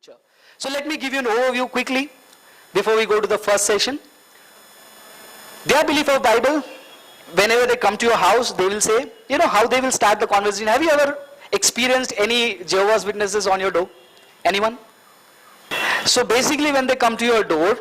Sure. So let me give you an overview quickly before we go to the first session. Their belief of Bible, whenever they come to your house, they will say, you know how they will start the conversation. Have you ever experienced any Jehovah's Witnesses on your door? Anyone? So basically when they come to your door,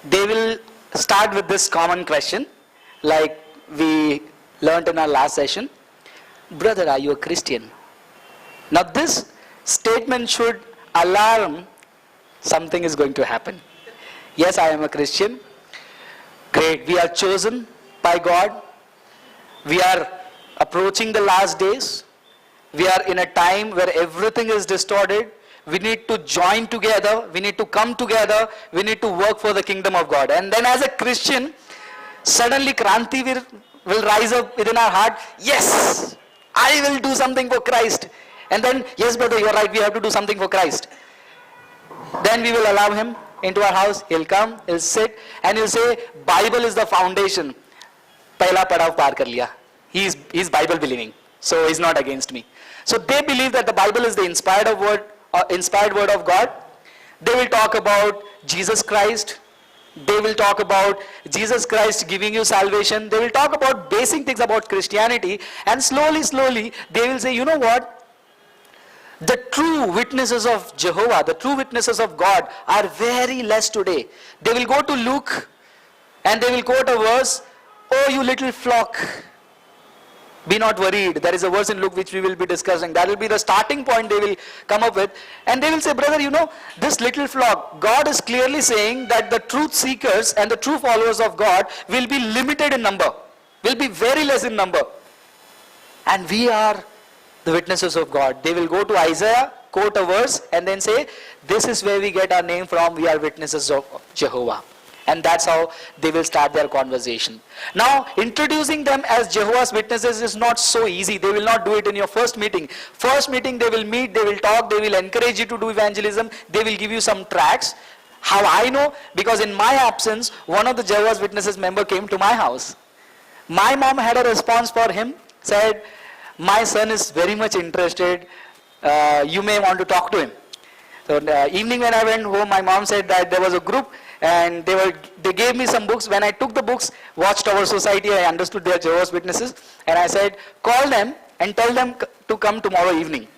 they will start with this common question, like we learned in our last session. Brother, are you a Christian? Now this statement should alarm something is going to happen. Yes, I am a Christian. Great, we are chosen by God. We are approaching the last days. We are in a time where everything is distorted. We need to join together. We need to come together. We need to work for the kingdom of God. And then as a Christian, suddenly Kranti will rise up within our heart. Yes, I will do something for Christ. And then, yes brother, you are right, we have to do something for Christ. Then we will allow him into our house. He'll come, he'll sit, and he'll say, Bible is the foundation. Pehla padav par kar liya. He's Bible believing, so he's not against me. So they believe that the Bible is the inspired word of God. They will talk about Jesus Christ. They will talk about Jesus Christ giving you salvation. They will talk about basic things about Christianity, and slowly they will say, you know what? The true witnesses of Jehovah, the true witnesses of God are very less today. They will go to Luke and they will quote a verse, oh you little flock, be not worried. There is a verse in Luke which we will be discussing. That will be the starting point they will come up with. And they will say, brother, you know, this little flock, God is clearly saying that the truth seekers and the true followers of God will be limited in number, will be very less in number. And we are the witnesses of God. They will go to Isaiah, quote a verse, and then say, this is where we get our name from, we are witnesses of Jehovah. And that's how they will start their conversation. Now, introducing them as Jehovah's Witnesses is not so easy. They will not do it in your first meeting. First meeting, they will meet, they will talk, they will encourage you to do evangelism, they will give you some tracts. How I know? Because in my absence, one of the Jehovah's Witnesses member came to my house. My mom had a response for him, said, my son is very much interested, you may want to talk to him. So evening when I went home, my mom said that there was a group and they gave me some books. When I took the books, Watchtower Society, I understood they are Jehovah's Witnesses, and I said, call them and tell them to come tomorrow evening.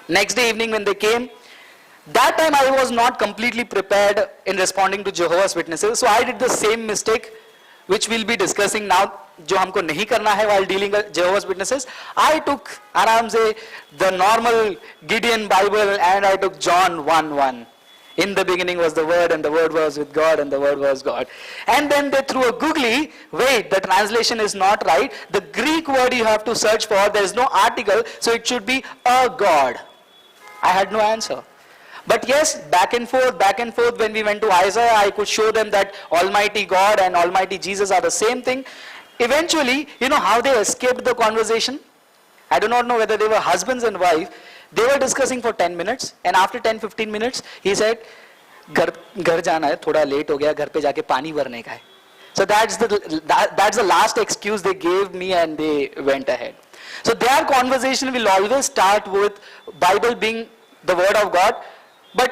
Next day evening when they came, that time I was not completely prepared in responding to Jehovah's Witnesses, so I did the same mistake which we'll be discussing now, जो हमको नहीं करना है while dealing with Jehovah's Witnesses. I took आराम से the normal Gideon Bible and I took John 1:1. In the beginning was the Word, and the Word was with God, and the Word was God. And then they threw a googly, wait, the translation is not right. The Greek word you have to search for, there is no article, so it should be a God. I had no answer. But yes, back and forth, when we went to Isaiah, I could show them that Almighty God and Almighty Jesus are the same thing. Eventually, you know how they escaped the conversation? I do not know whether they were husbands and wife. They were discussing for 10 minutes, and after 10-15 minutes, he said, घर जाना है, थोड़ा late हो गया, घर पे जाके पानी भरने का है. So that's the last excuse they gave me, and they went ahead. So their conversation will always start with Bible being the word of God, but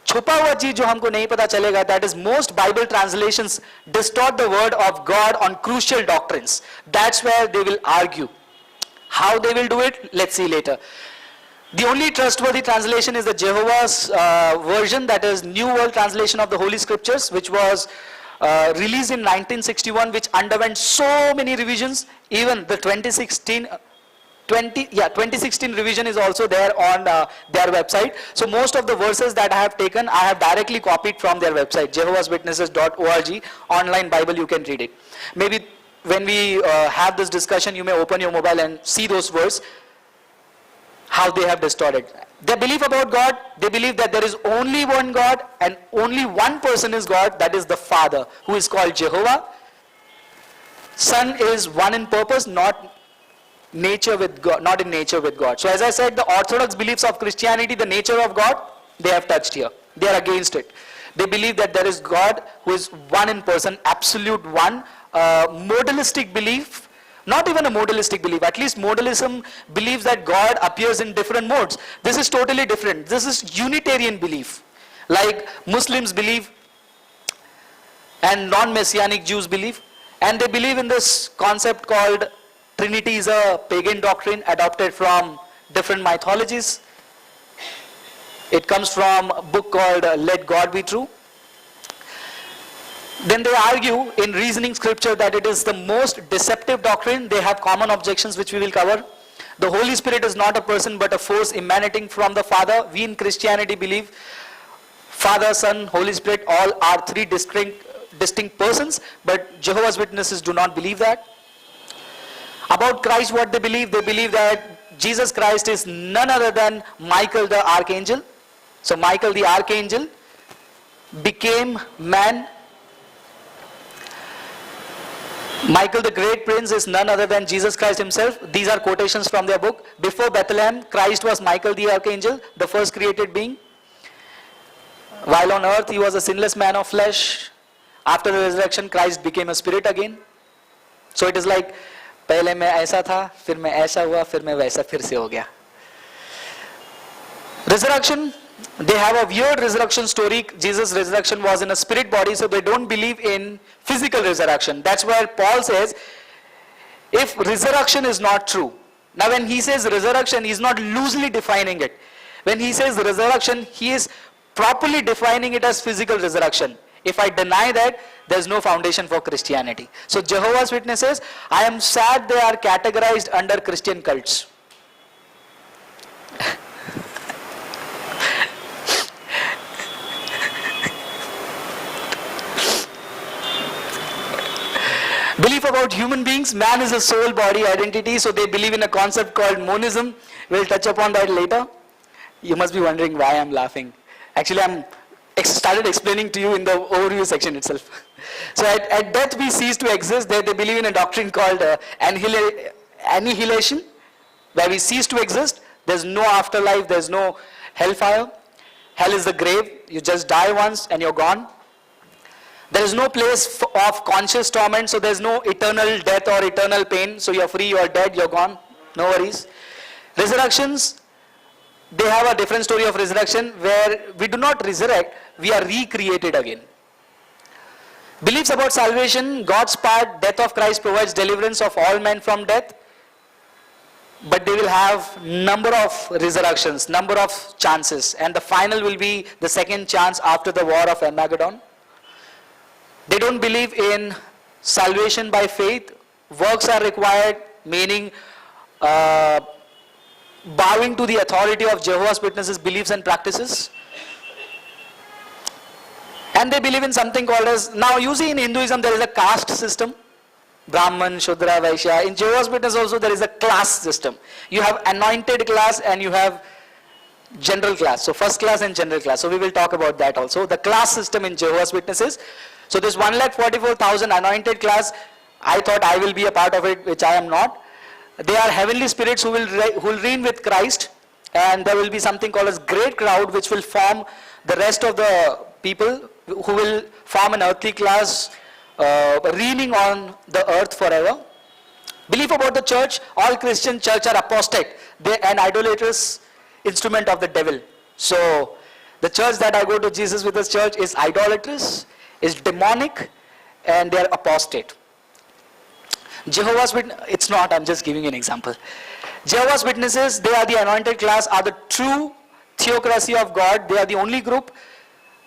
छुपा हुआ चीज जो हमको नहीं पता चलेगा, that is most Bible translations distort the word of God on crucial doctrines. That's where they will argue. How they will do it, let's see later. The only trustworthy translation is the Jehovah's version, that is New World Translation of the Holy Scriptures, which was released in 1961, which underwent so many revisions. Even the 2016 revision is also there on their website. So most of the verses that I have taken, I have directly copied from their website, jehovahswitnesses.org, online Bible, you can read it. Maybe when we have this discussion, you may open your mobile and see those verses, how they have distorted. Their belief about God, they believe that there is only one God and only one person is God, that is the Father, who is called Jehovah. Son is one in purpose, not nature with God, not in nature with God. So as I said, the orthodox beliefs of Christianity, the nature of God, they have touched here. They are against it. They believe that there is God who is one in person, absolute one, modalistic belief, Not even a modalistic belief. At least modalism believes that God appears in different modes. This is totally different. This is Unitarian belief. Like Muslims believe and non-Messianic Jews believe. And they believe in this concept called Trinity is a pagan doctrine adopted from different mythologies. It comes from a book called Let God Be True. Then they argue in reasoning scripture that it is the most deceptive doctrine. They have common objections which we will cover. The Holy Spirit is not a person but a force emanating from the Father. We in Christianity believe Father, Son, Holy Spirit all are three distinct persons, but Jehovah's Witnesses do not believe that. About Christ, what they believe that Jesus Christ is none other than Michael the Archangel. So Michael the Archangel became man. Michael the Great Prince is none other than Jesus Christ himself. These are quotations from their book. Before Bethlehem, Christ was Michael the Archangel, the first created being. While on earth, he was a sinless man of flesh. After the resurrection, Christ became a spirit again. So it is like, पहले मैं ऐसा था, फिर मैं ऐसा हुआ, फिर मैं वैसा फिर से हो गया. Resurrection, they have a weird resurrection story. Jesus' resurrection was in a spirit body, so they don't believe in physical resurrection. That's where Paul says, if resurrection is not true. Now when he says resurrection, he's not loosely defining it. When he says resurrection, he is properly defining it as physical resurrection. If I deny that, there's no foundation for Christianity. So Jehovah's Witnesses, I am sad they are categorized under Christian cults. Belief about human beings, man is a soul, body, identity, so they believe in a concept called monism. We'll touch upon that later. You must be wondering why I'm laughing. Actually, I'm started explaining to you in the overview section itself. So at death we cease to exist. They believe in a doctrine called annihilation, where we cease to exist. There's no afterlife, there's no hellfire. Hell is the grave. You just die once and you're gone. There is no place of conscious torment, so there's no eternal death or eternal pain. So you're free, you're dead, you're gone. No worries. Resurrections, they have a different story of resurrection where we do not resurrect, we are recreated again. Beliefs about salvation, God's part, death of Christ provides deliverance of all men from death. But they will have number of resurrections, number of chances. And the final will be the second chance after the war of Armageddon. They don't believe in salvation by faith. Works are required, meaning bowing to the authority of Jehovah's Witnesses beliefs and practices. And they believe in something called as, now you see in Hinduism there is a caste system. Brahman, Shudra, Vaishya. In Jehovah's Witnesses also there is a class system. You have anointed class and you have general class. So first class and general class. So we will talk about that also. The class system in Jehovah's Witnesses. So this 144,000 anointed class, I thought I will be a part of it, which I am not. They are heavenly spirits who will reign with Christ, and there will be something called as great crowd which will form the rest of the people who will form an earthly class reigning on the earth forever. Belief about the church, all Christian church are apostate. They are an idolatrous instrument of the devil. So the church that I go to, Jesus with Us church, is idolatrous, is demonic, and they are apostate. Jehovah's Witnesses, it's not, I'm just giving you an example. Jehovah's Witnesses, they are the anointed class, are the true theocracy of God. They are the only group,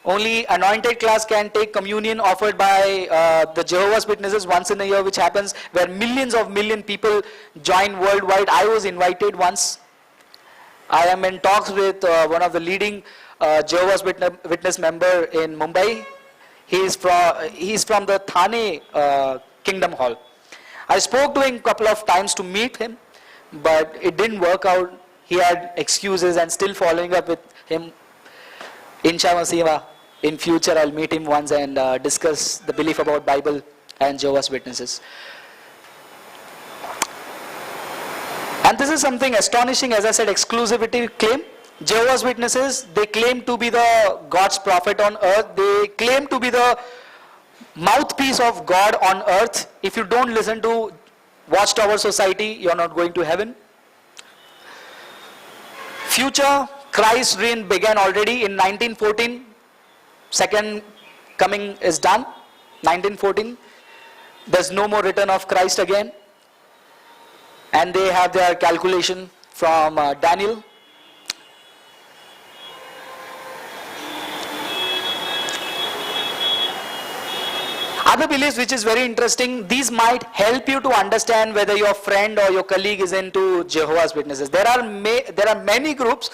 only anointed class can take communion offered by the Jehovah's Witnesses once in a year, which happens where millions of people join worldwide. I was invited once. I am in talks with one of the leading Jehovah's Witness member in Mumbai. He is from the Thane Kingdom Hall. I spoke to him a couple of times to meet him, but it didn't work out. He had excuses, and still following up with him. Inshallah, in future I'll meet him once and discuss the belief about Bible and Jehovah's Witnesses. And this is something astonishing, as I said, exclusivity claim. Jehovah's Witnesses, they claim to be the God's prophet on earth. They claim to be the mouthpiece of God on earth. If you don't listen to Watchtower Society, you're not going to heaven. Future, Christ's reign began already in 1914. Second coming is done, 1914. There's no more return of Christ again. And they have their calculation from Daniel. Other beliefs which is very interesting, these might help you to understand whether your friend or your colleague is into Jehovah's Witnesses. There are many groups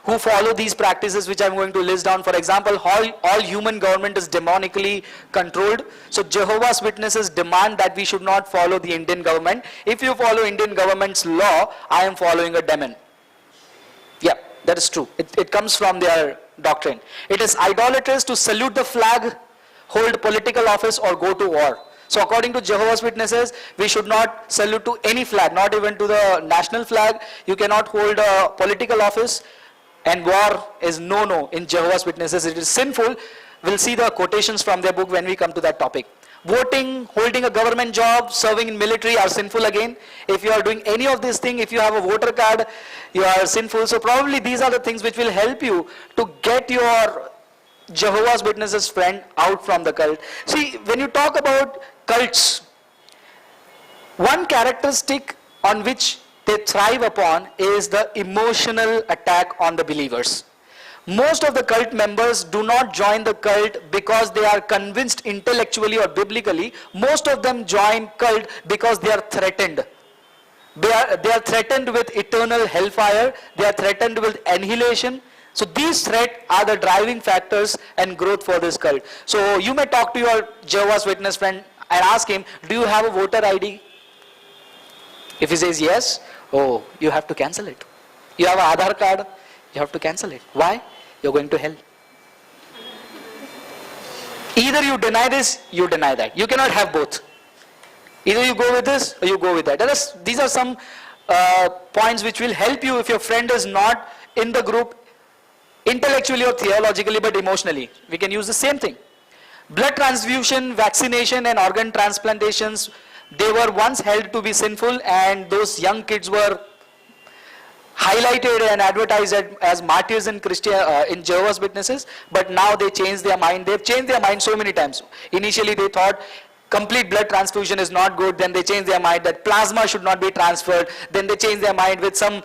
who follow these practices which I'm going to list down. For example, all human government is demonically controlled. So Jehovah's Witnesses demand that we should not follow the Indian government. If you follow Indian government's law, I am following a demon. Yeah, that is true. It comes from their doctrine. It is idolatrous to salute the flag, hold political office or go to war. So according to Jehovah's Witnesses, we should not salute to any flag, not even to the national flag. You cannot hold a political office, and war is no in Jehovah's Witnesses. It is sinful. We'll see the quotations from their book when we come to that topic. Voting, holding a government job, serving in military are sinful again. If you are doing any of these things, if you have a voter card, you are sinful. So probably these are the things which will help you to get your Jehovah's Witnesses friend out from the cult. See, when you talk about cults, one characteristic on which they thrive upon is the emotional attack on the believers. Most of the cult members do not join the cult because they are convinced intellectually or biblically. Most of them join cult because they are threatened. They are threatened with eternal hellfire. They are threatened with annihilation. So these threats are the driving factors and growth for this cult. So you may talk to your Jehovah's Witness friend and ask him, do you have a voter ID? If he says yes, oh, you have to cancel it. You have an Aadhaar card, you have to cancel it. Why? You're going to hell. Either you deny this, you deny that. You cannot have both. Either you go with this or you go with that. These are some points which will help you if your friend is not in the group intellectually or theologically but emotionally. We can use the same thing. Blood transfusion, vaccination and organ transplantations, they were once held to be sinful, and those young kids were highlighted and advertised as martyrs in Jehovah's Witnesses, but now they changed their mind. They've changed their mind so many times. Initially they thought complete blood transfusion is not good, then they changed their mind that plasma should not be transferred, then they changed their mind with some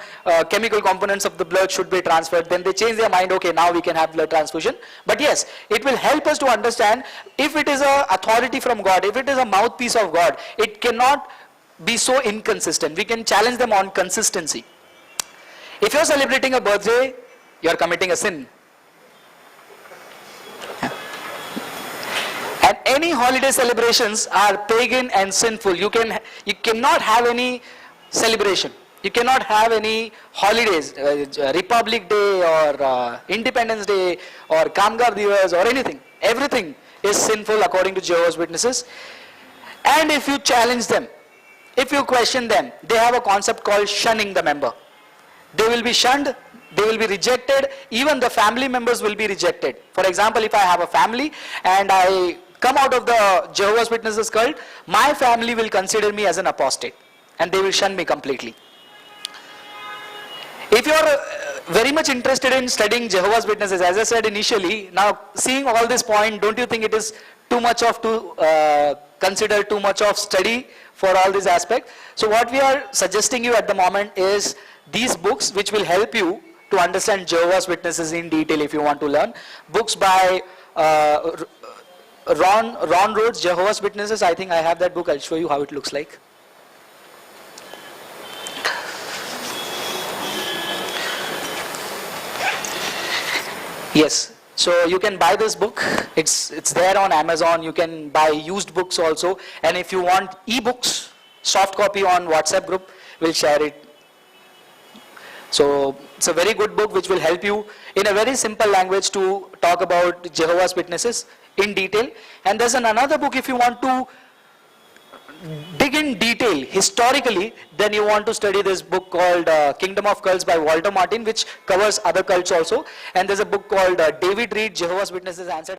chemical components of the blood should be transferred, then they changed their mind, okay, now we can have blood transfusion. But yes, it will help us to understand if it is an authority from God, if it is a mouthpiece of God, it cannot be so inconsistent. We can challenge them on consistency. If you're celebrating a birthday, you're committing a sin. And any holiday celebrations are pagan and sinful. You cannot have any celebration. You cannot have any holidays, Republic Day or Independence Day or Kamgar Divas or anything. Everything is sinful according to Jehovah's Witnesses. And if you challenge them, if you question them, they have a concept called shunning the member. They will be shunned, they will be rejected, even the family members will be rejected. For example, if I have a family and I come out of the Jehovah's Witnesses cult, my family will consider me as an apostate and they will shun me completely. If you are very much interested in studying Jehovah's Witnesses, as I said initially, now seeing all this point, don't you think it is too much of consider too much of study for all these aspects? So what we are suggesting you at the moment is these books which will help you to understand Jehovah's Witnesses in detail if you want to learn. Books by Ron Rhodes, Jehovah's Witnesses. I think I have that book. I'll show you how it looks like. Yes, so you can buy this book. It's there on Amazon. You can buy used books also. And if you want e-books, soft copy on WhatsApp group, we'll share it. So it's a very good book which will help you in a very simple language to talk about Jehovah's Witnesses in detail. And there's another book if you want to dig in detail historically, then you want to study this book called Kingdom of Cults by Walter Martin, which covers other cults also. And there's a book called David Reed, Jehovah's Witnesses Answered.